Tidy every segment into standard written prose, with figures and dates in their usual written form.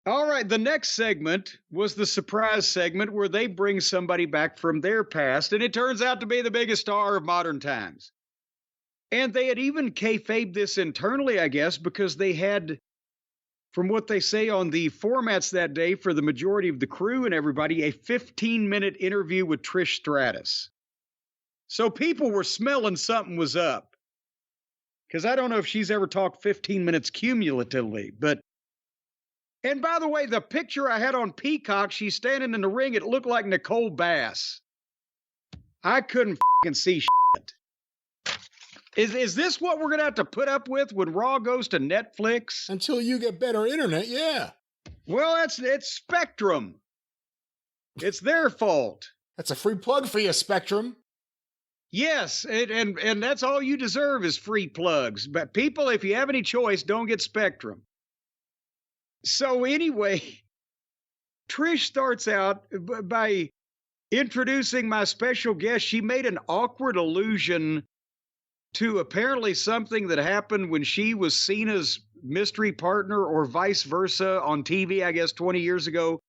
All right, the next segment was the surprise segment where they bring somebody back from their past, and it turns out to be the biggest star of modern times. And they had even kayfabed this internally, I guess, because they had, from what they say on the formats that day for the majority of the crew and everybody, a 15-minute interview with Trish Stratus. So people were smelling something was up. Because I don't know if she's ever talked 15 minutes cumulatively, but. And by the way, the picture I had on Peacock, she's standing in the ring, it looked like Nicole Bass. I couldn't fucking see shit. Is this what we're going to have to put up with when Raw goes to Netflix? Until you get better internet, yeah. Well, it's Spectrum. It's their fault. That's a free plug for you, Spectrum. Yes, and that's all you deserve is free plugs. But people, if you have any choice, don't get Spectrum. So anyway, Trish starts out by introducing my special guest. She made an awkward allusion to apparently something that happened when she was Cena's mystery partner or vice versa on TV, I guess, 20 years ago.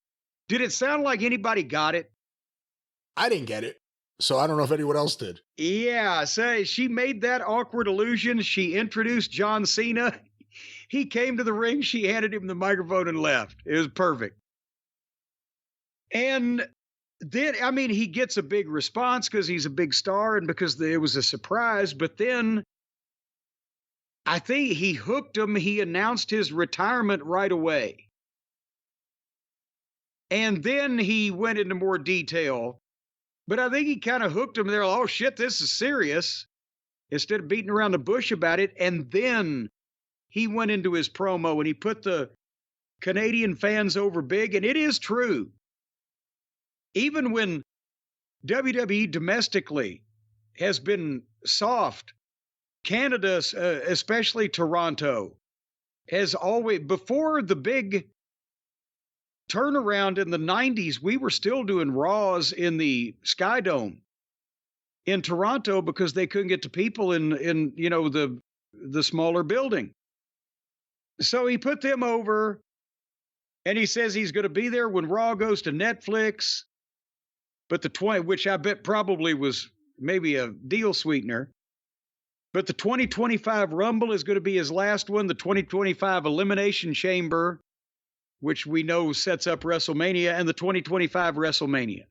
Did it sound like anybody got it? I didn't get it, so I don't know if anyone else did. Yeah, so she made that awkward allusion. She introduced John Cena. He came to the ring. She handed him the microphone and left. It was perfect. And then, I mean, he gets a big response because he's a big star and because it was a surprise. But then I think he hooked him. He announced his retirement right away. And then he went into more detail. But I think he kind of hooked him there. Oh, shit, this is serious. Instead of beating around the bush about it. And then he went into his promo and he put the Canadian fans over big. And it is true. Even when WWE domestically has been soft, Canada, especially Toronto, has always, before the big turnaround in the 90s, we were still doing Raws in the Sky Dome in Toronto because they couldn't get to people in you know, the smaller building. So he put them over, and he says he's going to be there when Raw goes to Netflix. But the 20, which I bet probably was maybe a deal sweetener. But the 2025 Rumble is going to be his last one. The 2025 Elimination Chamber, which we know sets up WrestleMania, and the 2025 WrestleMania.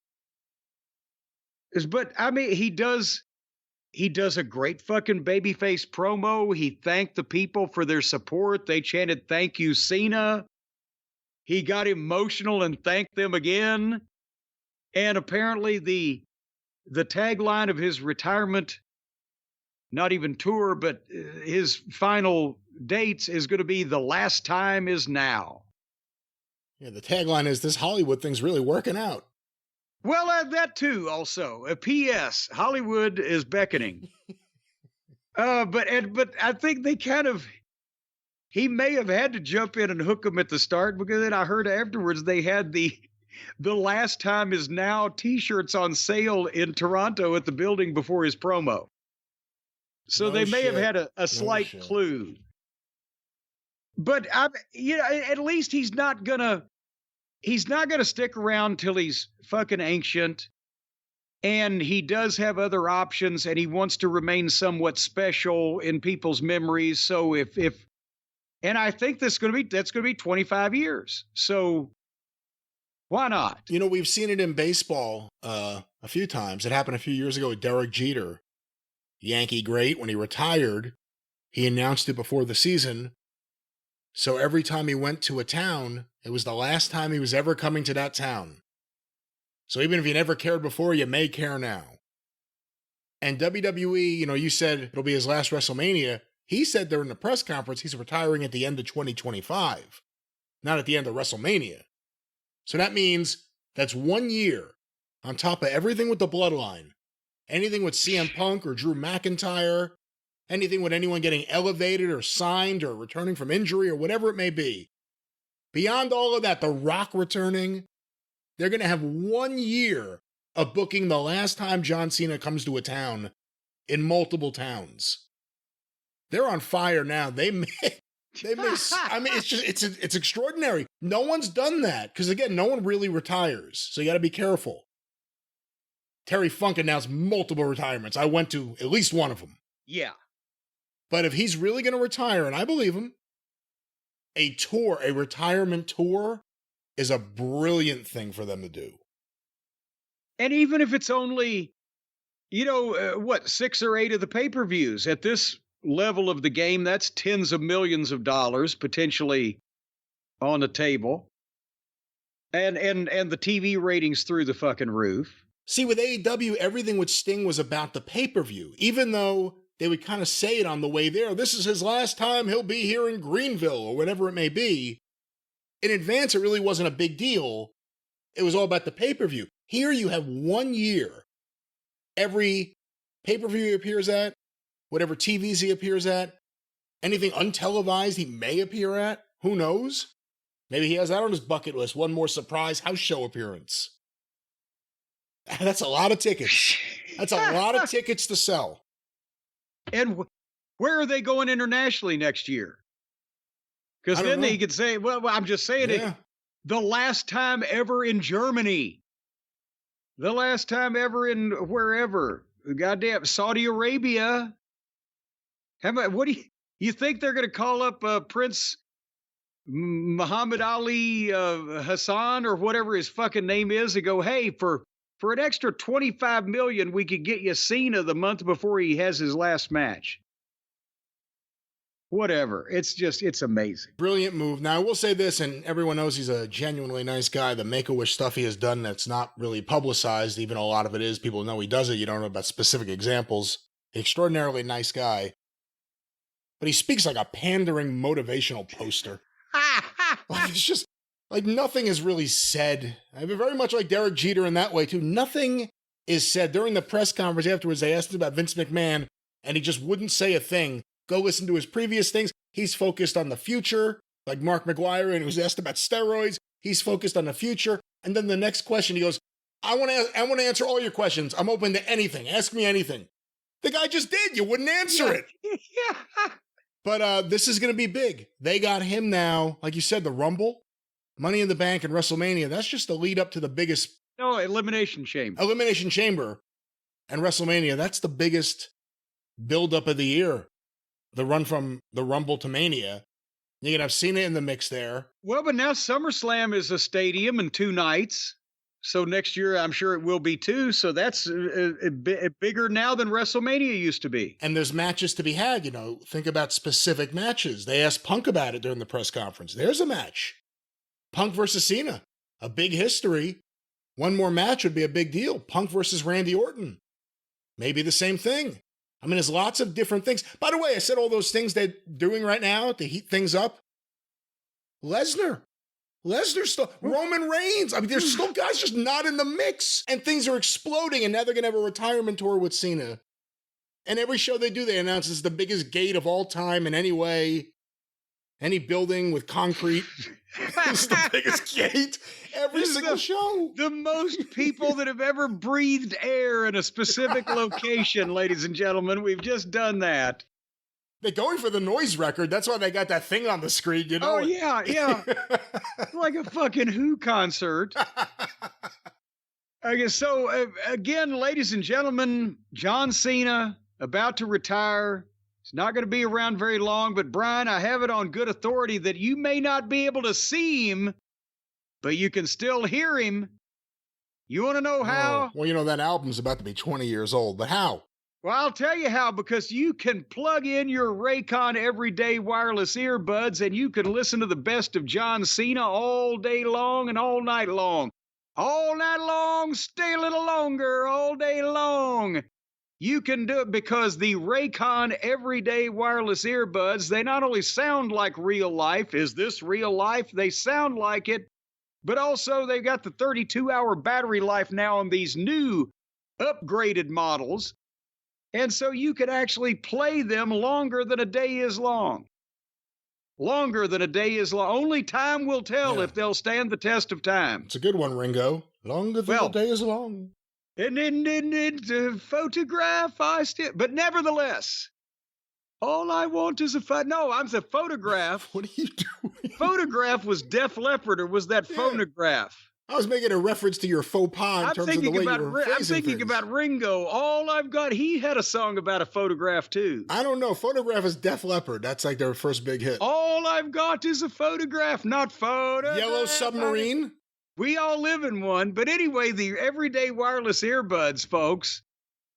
But I mean, he does a great fucking babyface promo. He thanked the people for their support. They chanted, "Thank you, Cena." He got emotional and thanked them again. And apparently the tagline of his retirement, not even tour, but his final dates is going to be "The last time is now." Yeah, the tagline is, "This Hollywood thing's really working out." Well, that too also. A P.S. Hollywood is beckoning. But I think they kind of, he may have had to jump in and hook them at the start, because then I heard afterwards they had the "last time is now" t-shirts on sale in Toronto at the building before his promo. So No they may shit. have had a slight clue. But you know, at least he's not gonna stick around till he's fucking ancient. And he does have other options, and he wants to remain somewhat special in people's memories. So and I think that's gonna be 25 years. So why not? You know, we've seen it in baseball a few times. It happened a few years ago with Derek Jeter, Yankee great. When he retired, he announced it before the season. So every time he went to a town, it was the last time he was ever coming to that town. So even if you never cared before, you may care now. And WWE, you know, you said it'll be his last WrestleMania. He said during the press conference he's retiring at the end of 2025, not at the end of WrestleMania. So that means that's 1 year on top of everything with the bloodline. Anything with CM Punk or Drew McIntyre, anything with anyone getting elevated or signed or returning from injury or whatever it may be. Beyond all of that, The Rock returning, they're going to have 1 year of booking the last time John Cena comes to a town in multiple towns. They're on fire now. They I mean, it's extraordinary. No one's done that. Because again, no one really retires. So you got to be careful. Terry Funk announced multiple retirements. I went to at least one of them. Yeah. But if he's really going to retire, and I believe him, a retirement tour is a brilliant thing for them to do. And even if it's only, 6 or 8 of the pay-per-views at this level of the game, that's tens of millions of dollars potentially on the table. And the TV ratings through the fucking roof. See, with AEW, everything with Sting was about the pay-per-view, even though they would kind of say it on the way there. This is his last time he'll be here in Greenville, or whatever it may be. In advance, it really wasn't a big deal. It was all about the pay-per-view. Here you have 1 year. Every pay-per-view he appears at, whatever TVs he appears at, anything untelevised he may appear at, who knows? Maybe he has that on his bucket list, one more surprise house show appearance. That's a lot of tickets. That's a lot of tickets to sell. And where are they going internationally next year? Because then they could say, well, I'm just saying it. The last time ever in Germany. The last time ever in wherever. Goddamn Saudi Arabia. What do you think they're going to call up Prince Muhammad Ali Hassan or whatever his fucking name is and go, hey, for an extra $25 million, we could get you Cena the month before he has his last match. Whatever. It's amazing. Brilliant move. Now, I will say this, and everyone knows he's a genuinely nice guy. The Make-A-Wish stuff he has done that's not really publicized, even though a lot of it is. People know he does it. You don't know about specific examples. Extraordinarily nice guy. But he speaks like a pandering motivational poster. Like, it's just, like, nothing is really said. I mean, very much like Derek Jeter in that way, too. Nothing is said. During the press conference afterwards, they asked him about Vince McMahon, and he just wouldn't say a thing. Go listen to his previous things. He's focused on the future, like Mark McGuire, and he was asked about steroids. He's focused on the future. And then the next question, he goes, I want to answer all your questions. I'm open to anything. Ask me anything. The guy just did. You wouldn't answer it. Yeah. But this is going to be big. They got him now. Like you said, the Rumble, Money in the Bank, and WrestleMania. That's just the lead up to the biggest. No, Elimination Chamber. Elimination Chamber and WrestleMania. That's the biggest build-up of the year. The run from the Rumble to Mania. You can have Cena in the mix there. Well, but now SummerSlam is a stadium and 2 nights. So next year, I'm sure it will be too. So that's bigger now than WrestleMania used to be. And there's matches to be had, Think about specific matches. They asked Punk about it during the press conference. There's a match. Punk versus Cena. A big history. One more match would be a big deal. Punk versus Randy Orton. Maybe the same thing. I mean, there's lots of different things. By the way, I said all those things they're doing right now to heat things up. Lesnar still, Roman Reigns. I mean, there's still guys just not in the mix. And things are exploding, and now they're going to have a retirement tour with Cena. And every show they do, they announce it's the biggest gate of all time in any way. Any building with concrete is the biggest gate. Every single show. The most people that have ever breathed air in a specific location, ladies and gentlemen. We've just done that. They're going for the noise record. That's why they got that thing on the screen, Oh, yeah. It's like a fucking Who concert. Okay, so again, ladies and gentlemen, John Cena about to retire. He's not going to be around very long, but Brian, I have it on good authority that you may not be able to see him, but you can still hear him. You want to know how? Well, that album's about to be 20 years old, but how? Well, I'll tell you how, because you can plug in your Raycon everyday wireless earbuds and you can listen to the best of John Cena all day long and all night long. All night long, stay a little longer, all day long. You can do it because the Raycon everyday wireless earbuds, they not only sound like real life, is this real life? They sound like it, but also they've got the 32-hour battery life now on these new upgraded models. And so you can actually play them longer than a day is long. Longer than a day is long. Only time will tell if they'll stand the test of time. It's a good one, Ringo. Longer than a day is long. And photograph, but nevertheless, All I want is a no, I'm the photograph. What are you doing? Photograph was Def Leppard, or was that phonograph? I was making a reference to your faux pas in terms of the way you were phrasing I'm thinking things. about Ringo. All I've got, he had a song about a photograph too. I don't know. Photograph is Def Leppard. That's like their first big hit. All I've got is a photograph, not photo. Yellow Submarine? We all live in one. But anyway, the everyday wireless earbuds, folks,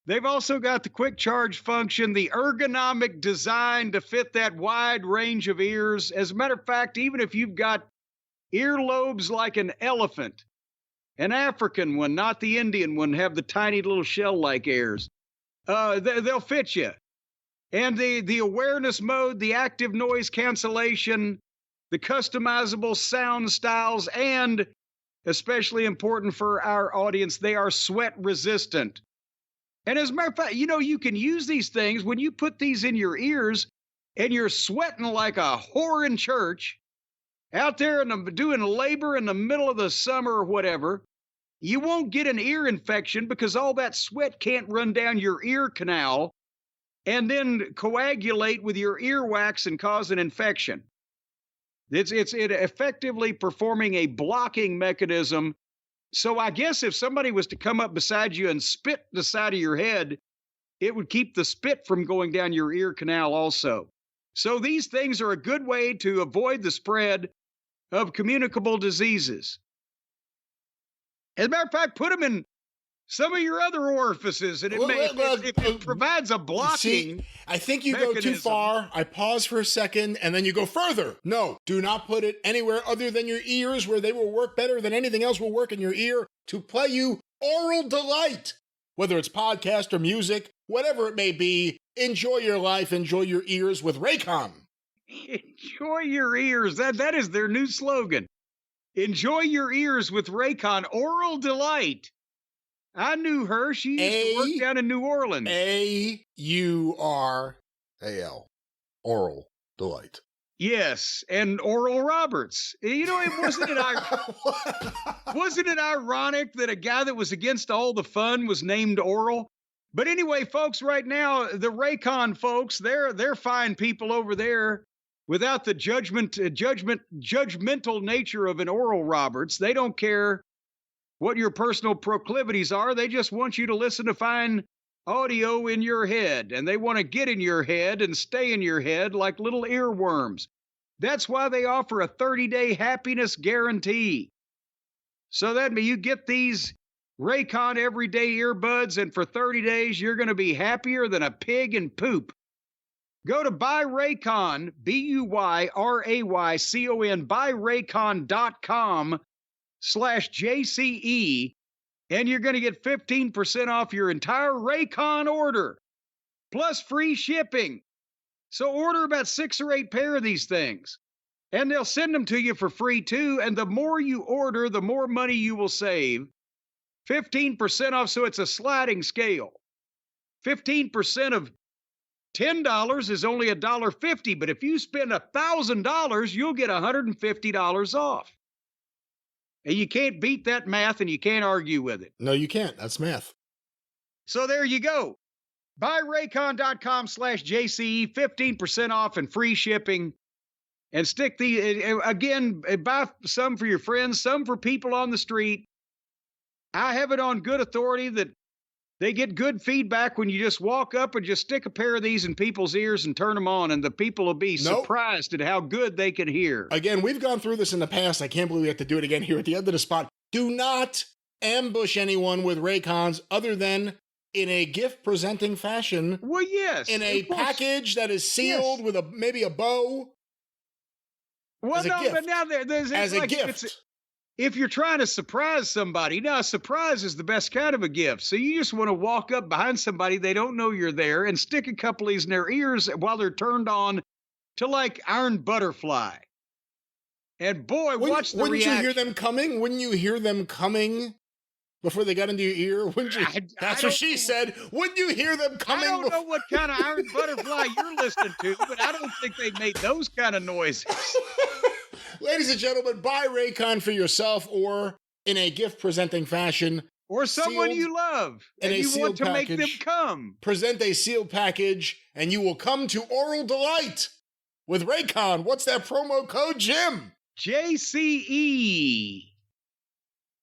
they've also got the quick charge function, the ergonomic design to fit that wide range of ears. As a matter of fact, even if you've got earlobes like an elephant, an African one, not the Indian one, have the tiny little shell-like ears, they'll fit you. And the awareness mode, the active noise cancellation, the customizable sound styles, and especially important for our audience, they are sweat resistant. And as a matter of fact, you can use these things when you put these in your ears and you're sweating like a whore in church, out there doing labor in the middle of the summer or whatever. You won't get an ear infection because all that sweat can't run down your ear canal and then coagulate with your earwax and cause an infection. It's effectively performing a blocking mechanism. So I guess if somebody was to come up beside you and spit the side of your head, it would keep the spit from going down your ear canal also. So these things are a good way to avoid the spread of communicable diseases. As a matter of fact, put them in some of your other orifices, and it provides a blocking. See, I think you go too far. I pause for a second, and then you go further. No, do not put it anywhere other than your ears, where they will work better than anything else will work in your ear to play you oral delight. Whether it's podcast or music, whatever it may be, enjoy your life, enjoy your ears with Raycon. Enjoy your ears. That is their new slogan. Enjoy your ears with Raycon. Oral delight. I knew her. She used to work down in New Orleans. A-U-R-A-L. Oral delight. Yes, and Oral Roberts. Wasn't it ironic that a guy that was against all the fun was named Oral? But anyway, folks, right now, the Raycon folks, they're fine people over there. Without the judgmental nature of an Oral Roberts, they don't care what your personal proclivities are. They just want you to listen to fine audio in your head, and they want to get in your head and stay in your head like little earworms. That's why they offer a 30-day happiness guarantee. So that means you get these Raycon everyday earbuds, and for 30 days, you're going to be happier than a pig in poop. Go to buyraycon, BUYRAYCON, buyraycon.com/JCE, and you're going to get 15% off your entire Raycon order, plus free shipping. So order about 6 or 8 pair of these things, and they'll send them to you for free too. And the more you order, the more money you will save. 15% off, so it's a sliding scale. 15% of $10 is only $1.50, but if you spend $1,000, you'll get $150 off. And you can't beat that math, and you can't argue with it. No, you can't. That's math. So there you go. Buyraycon.com/JCE, 15% off and free shipping. And stick again, buy some for your friends, some for people on the street. I have it on good authority that they get good feedback when you just walk up and just stick a pair of these in people's ears and turn them on, and the people will be surprised at how good they can hear. Again, we've gone through this in the past. I can't believe we have to do it again here at the end of the spot. Do not ambush anyone with Raycons other than in a gift-presenting fashion. Well, yes. In a package that is sealed with maybe a bow. Well, but now there's as a gift. If you're trying to surprise somebody, now a surprise is the best kind of a gift. So you just want to walk up behind somebody, they don't know you're there, and stick a couple of these in their ears while they're turned on to like Iron Butterfly. And boy, watch the reaction. Wouldn't you hear them coming? Wouldn't you hear them coming before they got into your ear? Wouldn't you? That's what she said. Wouldn't you hear them coming? I don't know what kind of Iron Butterfly you're listening to, but I don't think they made those kind of noises. Ladies and gentlemen, buy Raycon for yourself or in a gift-presenting fashion. or someone sealed you love in and a you want sealed to make them package. come. Present a sealed package, and you will come to oral delight with Raycon. What's that promo code, Jim? JCE.